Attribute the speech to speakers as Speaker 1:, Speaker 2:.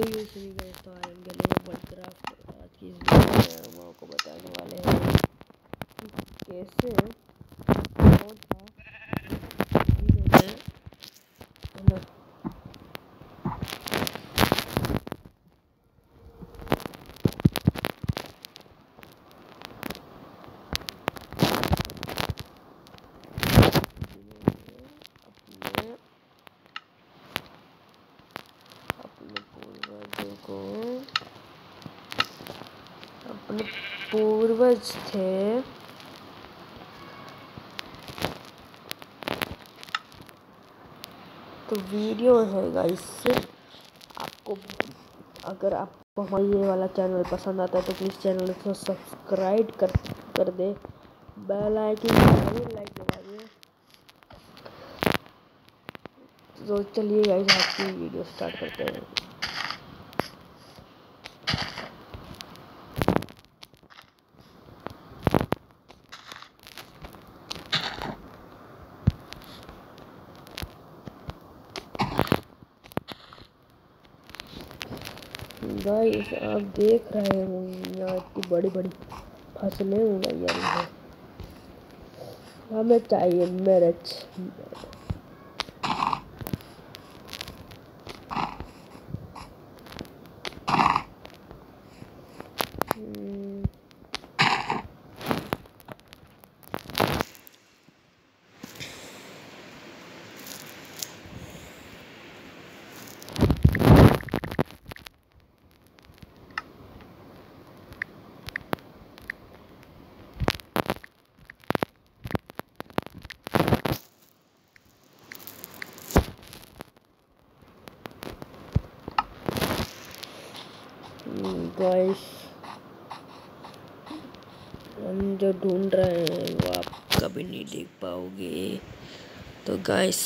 Speaker 1: Usually गए तो iron गले में माइनक्राफ्ट। आज की इस वीडियो में हम आपको बताने वाले हैं कि कैसे कौन था जिन्होंने अपने पूर्वज थे तो वीडियो है गाइस। आपको अगर आपको हमारा ये वाला चैनल पसंद आता है तो प्लीज़ चैनल को सब्सक्राइब कर दे, बेल आइकन जरूर लाइक दबाइए। तो चलिए गाइस आज की वीडियो स्टार्ट करते हैं। गाइस आप देख रहे होंगे यहाँ इतनी बड़ी बड़ी फसलें उगाई जा रही है। हमें चाहिए मिर्च। गाइस हम जो ढूंढ रहे हैं वो आप कभी नहीं देख पाओगे। तो गाइस